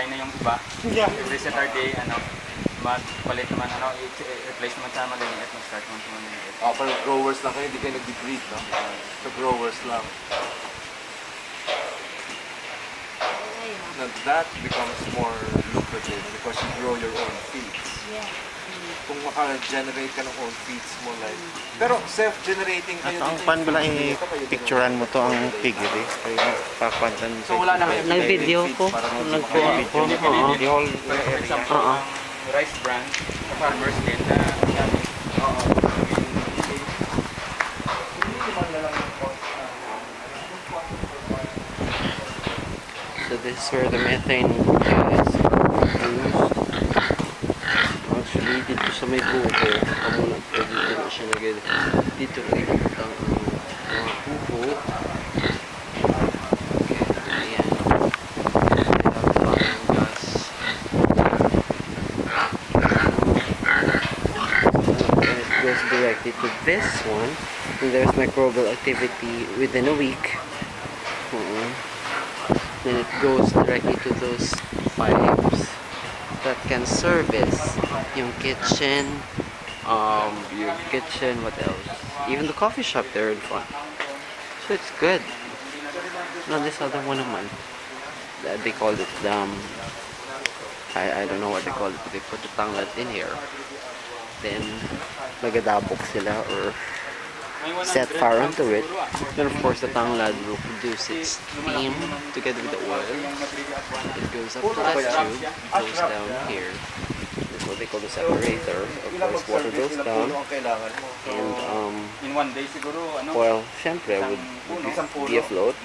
namatay na yung iba. Every Saturday, magpalit naman, replace naman sa maliliit, mag-start naman sa maliliit. Pero growers lang kayo, hindi kayo nag-breed, no? So growers lang. Now that becomes more lucrative because you grow your own feeds. Yeah. Kung maka-generate ka ng own feeds mo, like... Pero self-generating kayo At ang pan pala picturean mo to ang piggery. Kaya papantan. So wala na kayo Nag-video ko. Video. The whole, for example, ang rice brand, sa farmers din na gamit. So this is where the methane gas is used. Actually, dito sa may buko, amo na pwede na siya nagay. Dito nakikita ang mga buko. Ayan. Ang gas. And it goes directly to this one. And there's microbial activity within a week. Then it goes directly to those pipes that can service yung kitchen, what else? Even the coffee shop there in front. So it's good. Now this other one naman, they called it I don't know what they call it, but they put the tanglad in here. Then nagadabok sila or set fire onto it. Then of course the tanglad will produce its steam together with the oil. It goes up to that tube, goes down here. That's what they call the separator. Of course water goes down and oil syempre would be afloat.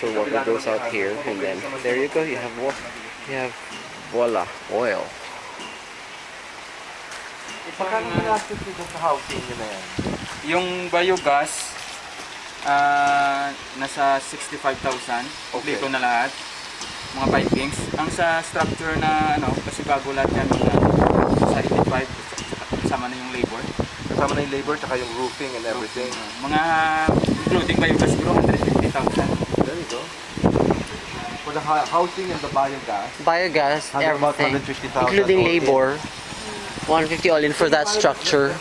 So water goes out here and then there you go, you have voila, oil. Magkano nagastos dito sa housing nyo na yan? Yung biogas, nasa 65,000. Kompleto na lahat. Mga pipings. Ang sa structure na, kasi bago lahat yan, sa 85, kasama na yung labor. Kasama na yung labor, tsaka yung roofing and everything. Mga, including biogas, siguro 150,000. There you go. For the housing and the biogas, Biogas, about everything, 150,000 including all in. labor. 150 all in for that structure.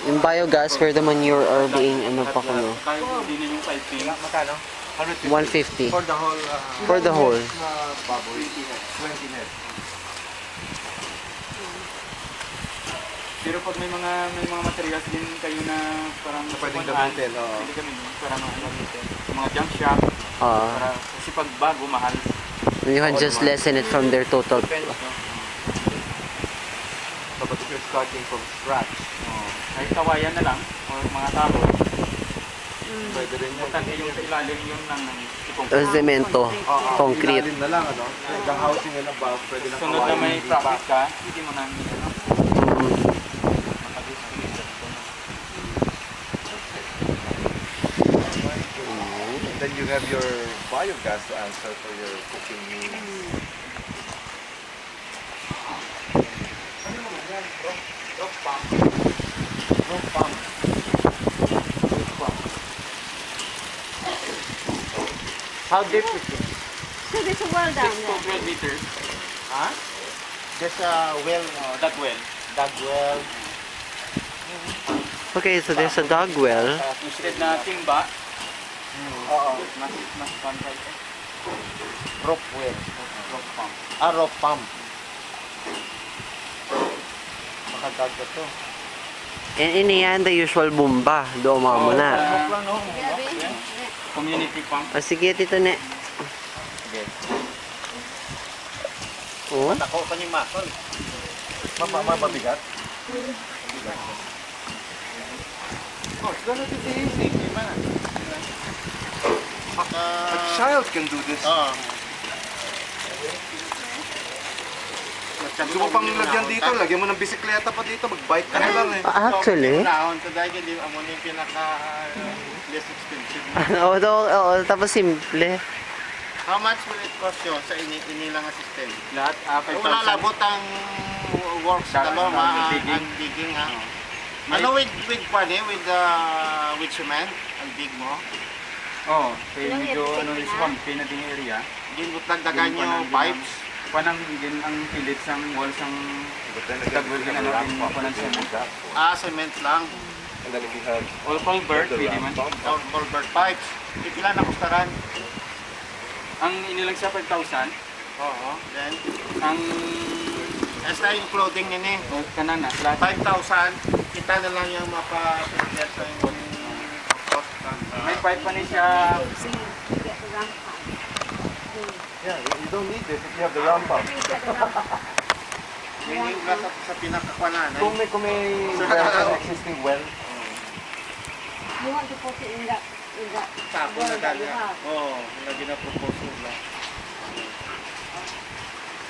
Yung biogas where the manure are being Tayo din yung piping. Magkano? 150 For the whole... for the whole. Baboy. 20 net. Pero pag may mga materials din kayo na parang Pwedeng gamitin, oo. pwede kami parang gamitin. Mga junk shop. Kasi pag bago, mahal. You can just lessen it from their total. But if you're starting from scratch, Kahit kawayan na lang, o mga tao, pwede rin yun. importante yung sa ilalim yun ng tipong. Cemento, concrete. Ilalim na lang, The housing and above, pwede na Sunod na may profit ka, hindi mo na And then you have your biogas to answer for your cooking needs. How deep is it? So there's a well down 6 to there. 12 meters. There's a well, That well. dug well. Okay, so there's a dog well. Instead na timba, mas pantay. Rope well. Rock pump. Rope pump. Makadag ka to. And iniyan the usual bumba. Doon mo na. Community pump. Sige, tito ne. Oh, Ako pa ni Masol. Mabigat? It's relatively easy. A child can do this. Gusto mo pang lagyan dito, lagyan mo ng bisikleta pa dito, mag-bike ka na lang eh. actually. Less expensive. Tapos simple. How much will it cost you sa inilang assistant? Lahat, Wala 5,000. labot ang works Digging. ang digging ha. Ano with cement, ang dig mo? Oo, kaya medyo ano yung swamp, kaya na din area. Ginbut nagdagan yung pipes. Panang din ang pilit sang walls ang tagol din ano din panang cement. Cement lang. And then if you have All culvert, the pwede ramp man. pump, Or culvert pipes. Ilan na kustaran? Ang inilang siya 5,000. Oo. Then, Ang extra yung clothing nini. kanan na, flat. 5,000. Kita na lang yung mapa-prepare sa yung cost. May pipe pa ni siya. yeah, you don't need it if you have the ramp pump. Yun yung sa pinakakwanan. Kung may an existing well, You want to put it in that Tapo na well that you dali. have. Oo, lagi na propose nila.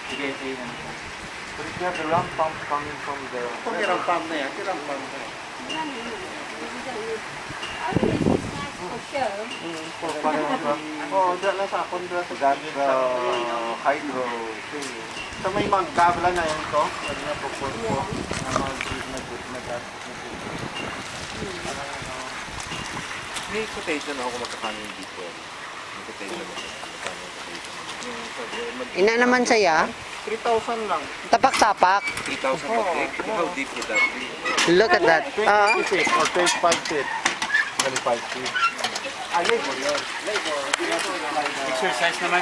Sige, sige. but if you have the ramp pump coming from the Kung tirampam na yan, tirampam na yan. I mean, it's nice for show. Oo, dyan lang sa akong dyan sa gabi. hydro thing. Sa may magkabla na yan to, lagi na propose ko. May quotation ako kung magkakano yung deep well. May quotation ako kung magkakano yung quotation. Ina naman saya. 3,000 lang. Tapak-tapak. 3,000 mag-take. How deep would that be? Look at that. 20 feet or 25 feet. 25 feet. Labor yun. Labor. Exercise naman.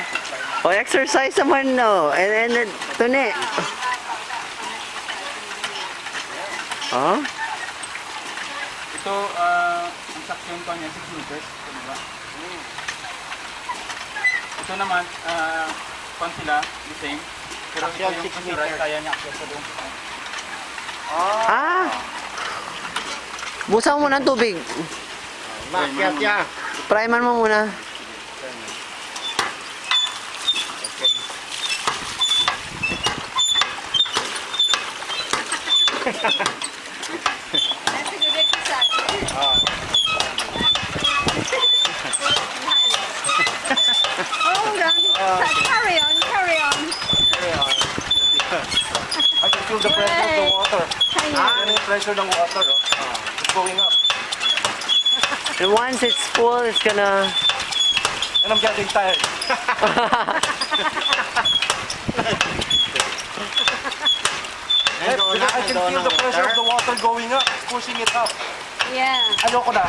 O, exercise naman, no. And then, tuni. Oh? Ito, ang section pa niya, 6 meters. Ano ba? Ito naman, pan sila, the same. Pero ito Akyat yung 6 kasuray, meters. kaya niya akyat sa doon. Ah! Busan mo ng tubig. Makyat yan. Primer mo muna. That's a good exercise. Hold on. Carry on, carry on. I can feel the pressure of the water. Hang on. Yan yung pressure ng water. It's going up. And once it's full, it's gonna... And I'm getting tired. Because I can feel the pressure of the water going up. It's pushing it up. Yeah. Ayoko na.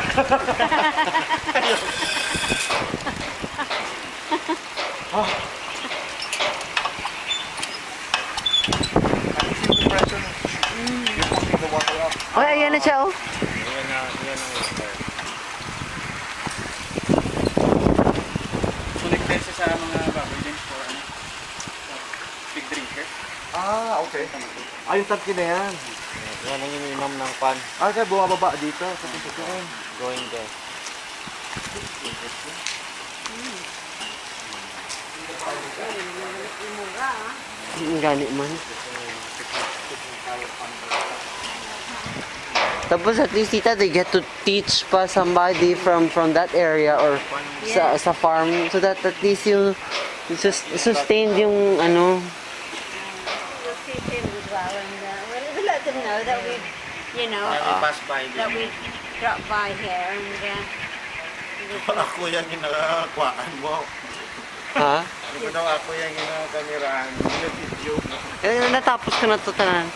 I can feel the pressure. You're pushing the water up. Oh, ayan na siya, oh. Connected siya sa mga bubble drinks for ano, big drinker. Ah, okay. Ah, yung tangki na yan. Yan ang ininom ng pan. Ah, kaya bumababa dito. Sa pintuan. Going there. Ang gani man. Tapos at least tita, they get to teach pa somebody from that area or sa farm so that at least yung sustained yung ano. We'll keep him as well, and we'll let them know that we, you know, Pass by that we dropped by here, and Ako yung ginagakwaan mo. Ha? Ano ba daw ako yung ginagakamerahan? Video. Eh, natapos ko na to tanan.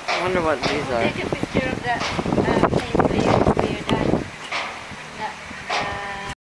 I wonder what these are. take a picture of that